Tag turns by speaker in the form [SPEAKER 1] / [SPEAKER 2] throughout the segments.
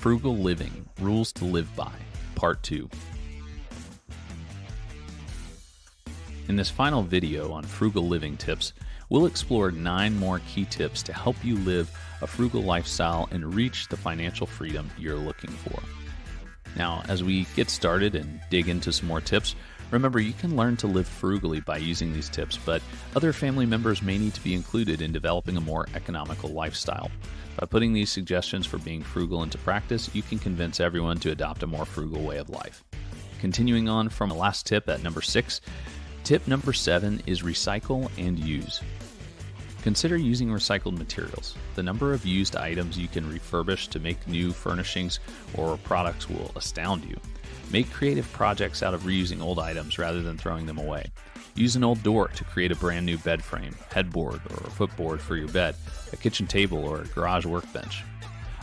[SPEAKER 1] Frugal Living, Rules to Live By, Part 2. In this final video on frugal living tips, we'll explore 9 more key tips to help you live a frugal lifestyle and reach the financial freedom you're looking for. Now, as we get started and dig into some more tips, remember you can learn to live frugally by using these tips, but other family members may need to be included in developing a more economical lifestyle. By putting these suggestions for being frugal into practice, you can convince everyone to adopt a more frugal way of life. Continuing on from the last tip at number 6, tip number 7 is recycle and use. Consider using recycled materials. The number of used items you can refurbish to make new furnishings or products will astound you. Make creative projects out of reusing old items rather than throwing them away. Use an old door to create a brand new bed frame, headboard, or a footboard for your bed, a kitchen table, or a garage workbench.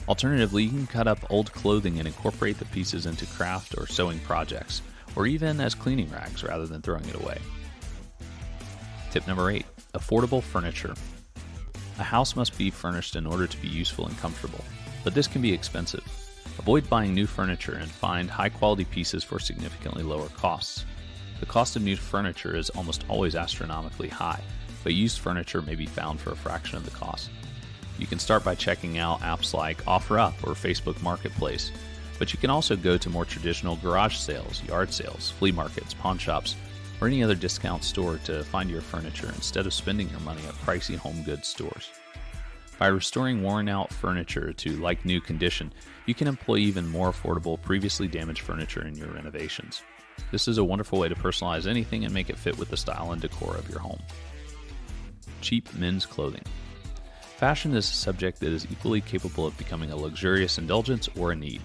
[SPEAKER 1] Alternatively, you can cut up old clothing and incorporate the pieces into craft or sewing projects, or even as cleaning rags rather than throwing it away. Tip number 8, affordable furniture. A house must be furnished in order to be useful and comfortable, but this can be expensive. Avoid buying new furniture and find high-quality pieces for significantly lower costs. The cost of new furniture is almost always astronomically high, but used furniture may be found for a fraction of the cost. You can start by checking out apps like OfferUp or Facebook Marketplace, but you can also go to more traditional garage sales, yard sales, flea markets, pawn shops, or any other discount store to find your furniture instead of spending your money at pricey home goods stores. By restoring worn-out furniture to like-new condition, you can employ even more affordable, previously damaged furniture in your renovations. This is a wonderful way to personalize anything and make it fit with the style and decor of your home. Cheap men's clothing. Fashion is a subject that is equally capable of becoming a luxurious indulgence or a need.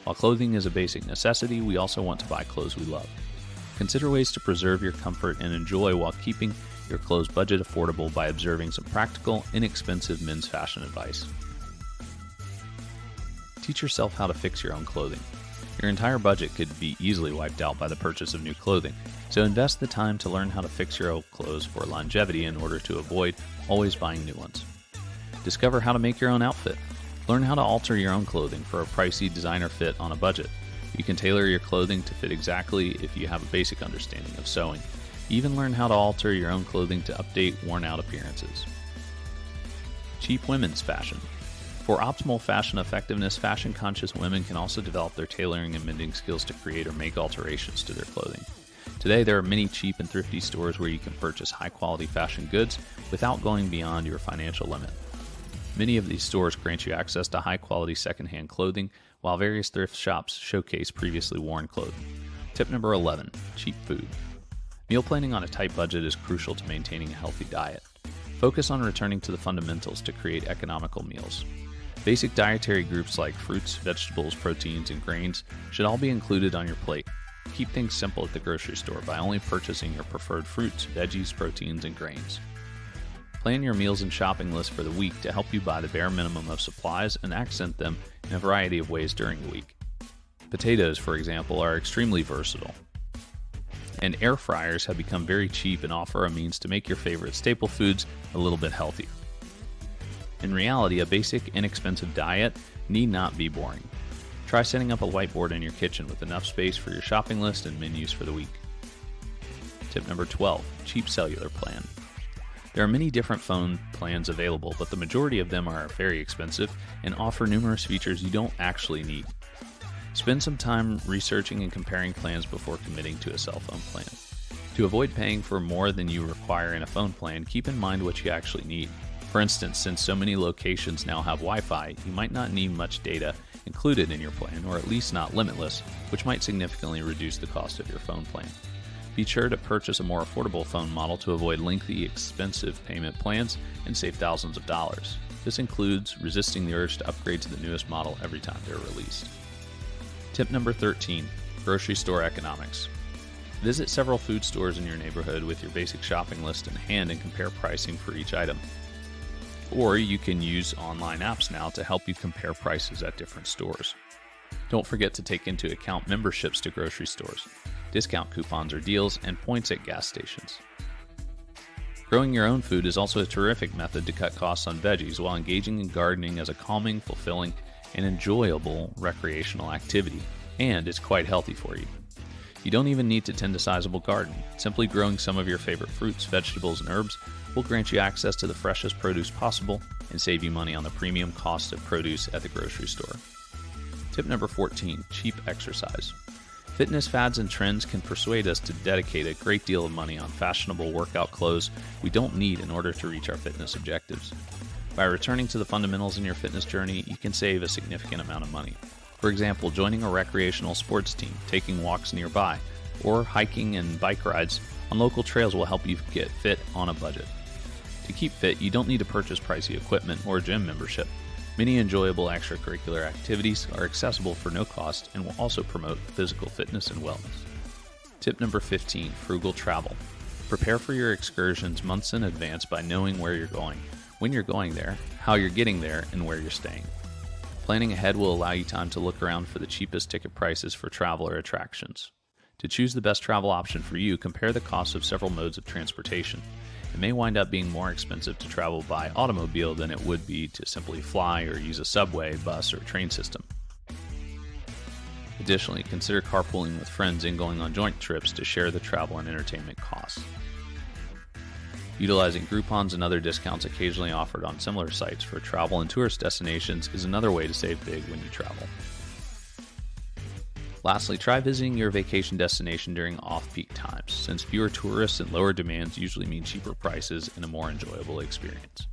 [SPEAKER 1] While clothing is a basic necessity, we also want to buy clothes we love. Consider ways to preserve your comfort and enjoy while keeping your clothes budget affordable by observing some practical, inexpensive men's fashion advice. Teach yourself how to fix your own clothing. Your entire budget could be easily wiped out by the purchase of new clothing, so invest the time to learn how to fix your old clothes for longevity in order to avoid always buying new ones. Discover how to make your own outfit. Learn how to alter your own clothing for a pricey designer fit on a budget. You can tailor your clothing to fit exactly if you have a basic understanding of sewing. Even learn how to alter your own clothing to update worn-out appearances. Cheap women's fashion. For optimal fashion effectiveness, fashion-conscious women can also develop their tailoring and mending skills to create or make alterations to their clothing. Today, there are many cheap and thrifty stores where you can purchase high-quality fashion goods without going beyond your financial limit. Many of these stores grant you access to high-quality secondhand clothing, while various thrift shops showcase previously worn clothing. Tip number 11, cheap food. Meal planning on a tight budget is crucial to maintaining a healthy diet. Focus on returning to the fundamentals to create economical meals. Basic dietary groups like fruits, vegetables, proteins, and grains should all be included on your plate. Keep things simple at the grocery store by only purchasing your preferred fruits, veggies, proteins, and grains. Plan your meals and shopping list for the week to help you buy the bare minimum of supplies and accent them in a variety of ways during the week. Potatoes, for example, are extremely versatile, and air fryers have become very cheap and offer a means to make your favorite staple foods a little bit healthier. In reality, a basic, inexpensive diet need not be boring. Try setting up a whiteboard in your kitchen with enough space for your shopping list and menus for the week. Tip number 12, cheap cellular plan. There are many different phone plans available, but the majority of them are very expensive and offer numerous features you don't actually need. Spend some time researching and comparing plans before committing to a cell phone plan. To avoid paying for more than you require in a phone plan, keep in mind what you actually need. For instance, since so many locations now have Wi-Fi, you might not need much data included in your plan, or at least not limitless, which might significantly reduce the cost of your phone plan. Be sure to purchase a more affordable phone model to avoid lengthy, expensive payment plans and save thousands of dollars. This includes resisting the urge to upgrade to the newest model every time they're released. Tip number 13, grocery store economics. Visit several food stores in your neighborhood with your basic shopping list in hand and compare pricing for each item. Or you can use online apps now to help you compare prices at different stores. Don't forget to take into account memberships to grocery stores, discount coupons or deals, and points at gas stations. Growing your own food is also a terrific method to cut costs on veggies while engaging in gardening as a calming, fulfilling, an enjoyable recreational activity, and it's quite healthy for you. You don't even need to tend a sizable garden. Simply growing some of your favorite fruits, vegetables, and herbs will grant you access to the freshest produce possible and save you money on the premium cost of produce at the grocery store. Tip number 14, cheap exercise. Fitness fads and trends can persuade us to dedicate a great deal of money on fashionable workout clothes we don't need in order to reach our fitness objectives. By returning to the fundamentals in your fitness journey, you can save a significant amount of money. For example, joining a recreational sports team, taking walks nearby, or hiking and bike rides on local trails will help you get fit on a budget. To keep fit, you don't need to purchase pricey equipment or a gym membership. Many enjoyable extracurricular activities are accessible for no cost and will also promote physical fitness and wellness. Tip number 15, frugal travel. Prepare for your excursions months in advance by knowing where you're going, when you're going there, how you're getting there, and where you're staying. Planning ahead will allow you time to look around for the cheapest ticket prices for travel or attractions. To choose the best travel option for you, compare the costs of several modes of transportation. It may wind up being more expensive to travel by automobile than it would be to simply fly or use a subway, bus, or train system. Additionally, consider carpooling with friends and going on joint trips to share the travel and entertainment costs. Utilizing Groupons and other discounts occasionally offered on similar sites for travel and tourist destinations is another way to save big when you travel. Lastly, try visiting your vacation destination during off-peak times, since fewer tourists and lower demands usually mean cheaper prices and a more enjoyable experience.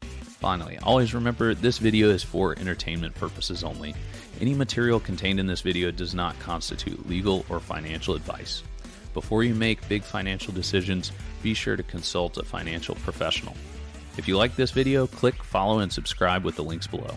[SPEAKER 1] Finally, always remember this video is for entertainment purposes only. Any material contained in this video does not constitute legal or financial advice. Before you make big financial decisions, be sure to consult a financial professional. If you like this video, click follow and subscribe with the links below.